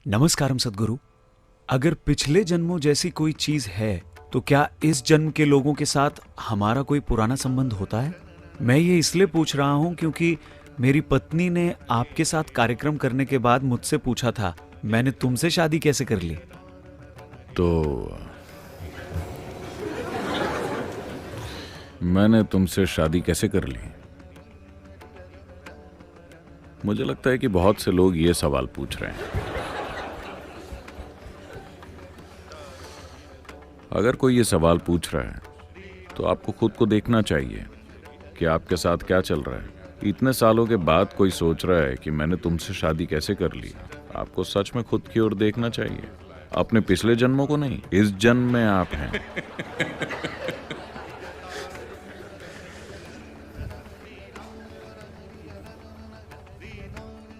नमस्कारम सद्गुरु। अगर पिछले जन्मों जैसी कोई चीज है तो क्या इस जन्म के लोगों के साथ हमारा कोई पुराना संबंध होता है? मैं ये इसलिए पूछ रहा हूं क्योंकि मेरी पत्नी ने आपके साथ कार्यक्रम करने के बाद मुझसे पूछा था, मैंने तुमसे शादी कैसे कर ली? तो मैंने तुमसे शादी कैसे कर ली? मुझे लगता है कि बहुत से लोग ये सवाल पूछ रहे हैं। अगर कोई ये सवाल पूछ रहा है तो आपको खुद को देखना चाहिए कि आपके साथ क्या चल रहा है। इतने सालों के बाद कोई सोच रहा है कि मैंने तुमसे शादी कैसे कर ली। आपको सच में खुद की ओर देखना चाहिए, अपने पिछले जन्मों को नहीं। इस जन्म में आप हैं।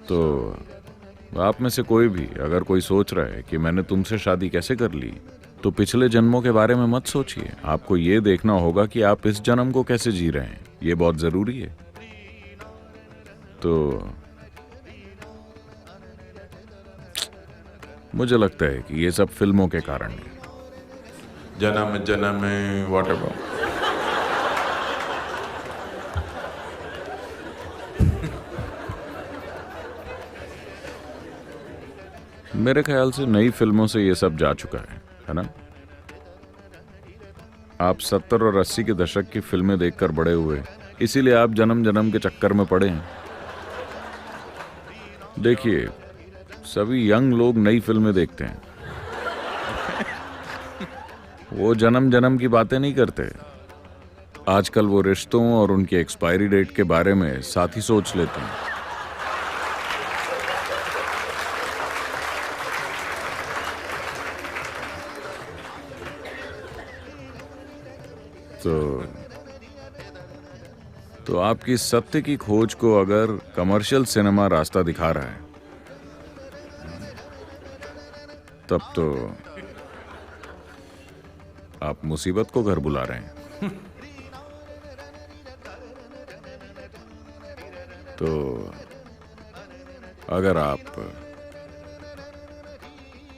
तो आप में से कोई भी अगर कोई सोच रहा है कि मैंने तुमसे शादी कैसे कर ली, तो पिछले जन्मों के बारे में मत सोचिए। आपको ये देखना होगा कि आप इस जन्म को कैसे जी रहे हैं। ये बहुत जरूरी है। तो मुझे लगता है कि ये सब फिल्मों के कारण है। जन्म जन्म whatever. मेरे ख्याल से नई फिल्मों से ये सब जा चुका है ना? आप 70 और 80 के दशक की फिल्में देखकर बड़े हुए, इसीलिए आप जन्म जन्म के चक्कर में पड़े हैं। देखिए, सभी यंग लोग नई फिल्में देखते हैं। वो जन्म जन्म की बातें नहीं करते। आजकल वो रिश्तों और उनकी एक्सपायरी डेट के बारे में साथ ही सोच लेते हैं। तो आपकी सत्य की खोज को अगर कमर्शियल सिनेमा रास्ता दिखा रहा है, तब तो आप मुसीबत को घर बुला रहे हैं। तो अगर आप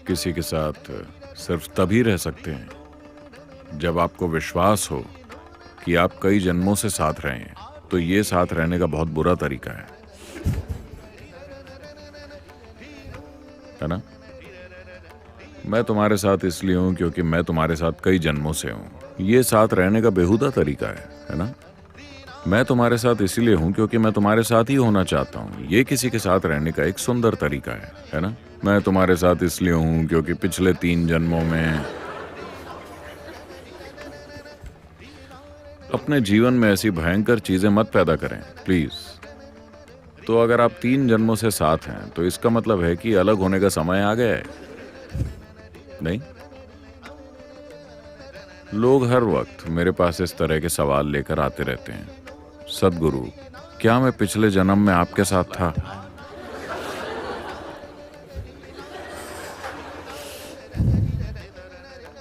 किसी के साथ सिर्फ तभी रह सकते हैं जब आपको विश्वास हो कि आप कई जन्मों से साथ रहे हैं, तो ये साथ रहने का बहुत बुरा तरीका है ना? मैं तुम्हारे साथ इसलिए हूं क्योंकि मैं तुम्हारे साथ कई जन्मों से हूं। ये साथ रहने का बेहुदा तरीका है ना? मैं तुम्हारे साथ इसलिए हूं क्योंकि मैं तुम्हारे साथ ही होना चाहता हूं। ये किसी के साथ रहने का एक सुंदर तरीका है ना? मैं तुम्हारे साथ इसलिए हूं क्योंकि पिछले 3 जन्मों में अपने जीवन में ऐसी भयंकर चीजें मत पैदा करें प्लीज। तो अगर आप 3 जन्मों से साथ हैं तो इसका मतलब है कि अलग होने का समय आ गया है। नहीं, लोग हर वक्त मेरे पास इस तरह के सवाल लेकर आते रहते हैं। सद्गुरु, क्या मैं पिछले जन्म में आपके साथ था?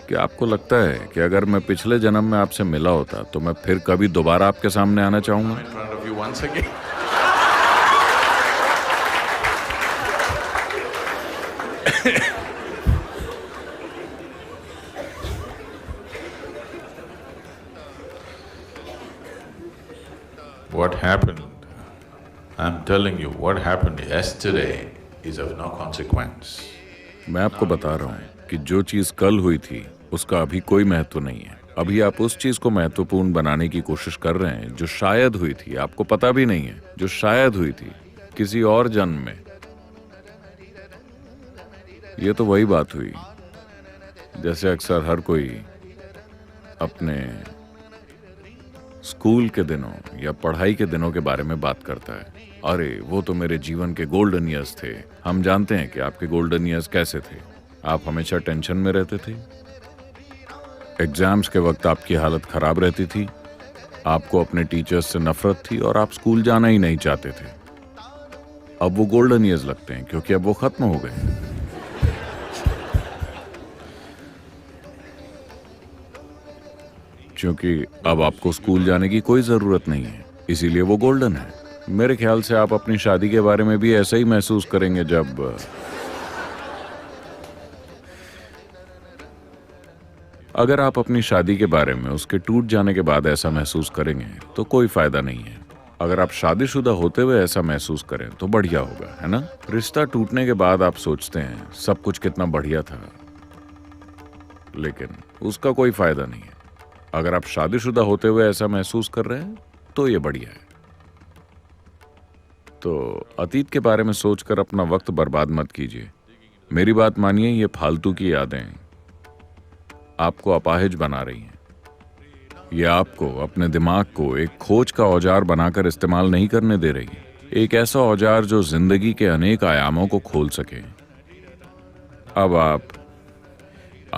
क्या आपको लगता है कि अगर मैं पिछले जन्म में आपसे मिला होता तो मैं फिर कभी दोबारा आपके सामने आना चाहूंगा? In front of you once again. What happened? I'm telling you, what happened yesterday is of no consequence. मैं आपको बता रहा हूँ कि जो चीज कल हुई थी उसका अभी कोई महत्व नहीं है। अभी आप उस चीज को महत्वपूर्ण बनाने की कोशिश कर रहे हैं जो शायद हुई थी। आपको पता भी नहीं है, जो शायद हुई थी किसी और जन्म में। ये तो वही बात हुई जैसे अक्सर हर कोई अपने स्कूल के दिनों या पढ़ाई के दिनों के बारे में बात करता है। अरे वो तो मेरे जीवन के गोल्डन ईयर्स थे। हम जानते हैं कि आपके गोल्डन ईयर्स कैसे थे। आप हमेशा टेंशन में रहते थे, एग्जाम्स के वक्त आपकी हालत खराब रहती थी, आपको अपने टीचर्स से नफरत थी और आप स्कूल जाना ही नहीं चाहते थे। अब वो गोल्डन ईयर्स लगते हैं क्योंकि अब वो खत्म हो गए। क्योंकि अब आपको स्कूल जाने की कोई जरूरत नहीं है, इसीलिए वो गोल्डन है। मेरे ख्याल से आप अपनी शादी के बारे में भी ऐसा ही महसूस करेंगे जब अगर आप अपनी शादी के बारे में उसके टूट जाने के बाद ऐसा महसूस करेंगे तो कोई फायदा नहीं है। अगर आप शादीशुदा होते हुए ऐसा महसूस करें तो बढ़िया होगा, है ना? रिश्ता टूटने के बाद आप सोचते हैं सब कुछ कितना बढ़िया था, लेकिन उसका कोई फायदा नहीं है। अगर आप शादीशुदा होते हुए ऐसा महसूस कर रहे हैं तो ये बढ़िया है। तो अतीत के बारे में सोचकर अपना वक्त बर्बाद मत कीजिए। मेरी बात मानिए, ये फालतू की यादें आपको अपाहिज बना रही हैं। ये आपको अपने दिमाग को एक खोज का औजार बनाकर इस्तेमाल नहीं करने दे रही। एक ऐसा औजार जो जिंदगी के अनेक आयामों को खोल सके। अब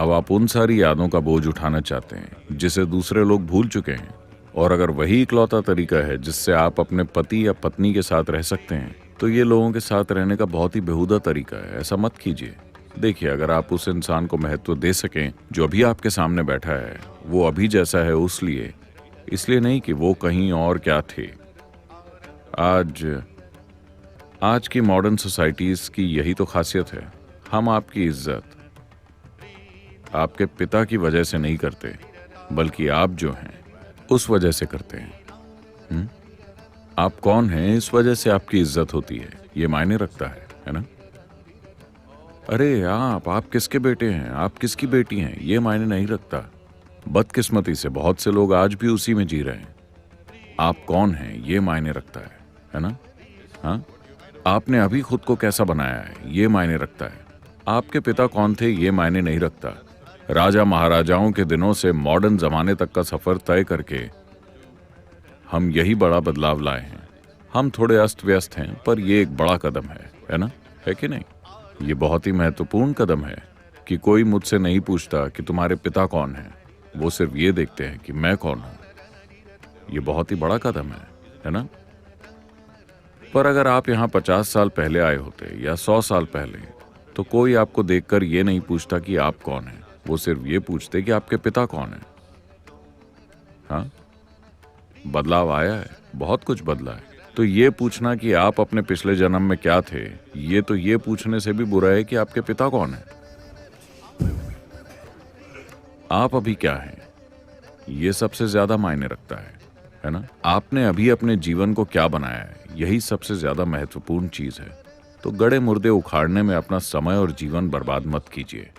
आप उन सारी यादों का बोझ उठाना चाहते हैं जिसे दूसरे लोग भूल चुके हैं, और अगर वही इकलौता तरीका है जिससे आप अपने पति या पत्नी के साथ रह सकते हैं, तो ये लोगों के साथ रहने का बहुत ही बेहुदा तरीका है। ऐसा मत कीजिए। देखिए, अगर आप उस इंसान को महत्व दे सकें जो अभी आपके सामने बैठा है, वो अभी जैसा है इसलिए नहीं कि वो कहीं और क्या थे। आज की मॉडर्न सोसाइटीज की यही तो खासियत है। हम आपकी इज्जत आपके पिता की वजह से नहीं करते, बल्कि आप जो हैं उस वजह से करते हैं। आप कौन हैं इस वजह से आपकी इज्जत होती है, ये मायने रखता है ना? अरे आप किसके बेटे हैं, आप किसकी बेटी हैं, ये मायने नहीं रखता। बदकिस्मती से बहुत से लोग आज भी उसी में जी रहे हैं। आप कौन हैं ये मायने रखता है ना? हाँ, आपने अभी खुद को कैसा बनाया है ये मायने रखता है। आपके पिता कौन थे ये मायने नहीं रखता। राजा महाराजाओं के दिनों से मॉडर्न जमाने तक का सफर तय करके हम यही बड़ा बदलाव लाए हैं। हम थोड़े अस्त व्यस्त हैं, पर ये एक बड़ा कदम है ना? है कि नहीं? ये बहुत ही महत्वपूर्ण कदम है कि कोई मुझसे नहीं पूछता कि तुम्हारे पिता कौन हैं, वो सिर्फ ये देखते हैं कि मैं कौन हूं। ये बहुत ही बड़ा कदम है ना? पर अगर आप यहाँ 50 साल पहले आए होते या 100 साल पहले, तो कोई आपको देखकर ये नहीं पूछता कि आप कौन हैं। वो सिर्फ ये पूछते कि आपके पिता कौन हैं। हाँ, बदलाव आया है, बहुत कुछ बदला है। तो ये पूछना कि आप अपने पिछले जन्म में क्या थे, ये पूछने से भी बुरा है कि आपके पिता कौन है। आप अभी क्या हैं, ये सबसे ज्यादा मायने रखता है ना? आपने अभी अपने जीवन को क्या बनाया है, यही सबसे ज्यादा महत्वपूर्ण चीज है। तो गड़े मुर्दे उखाड़ने में अपना समय और जीवन बर्बाद मत कीजिए।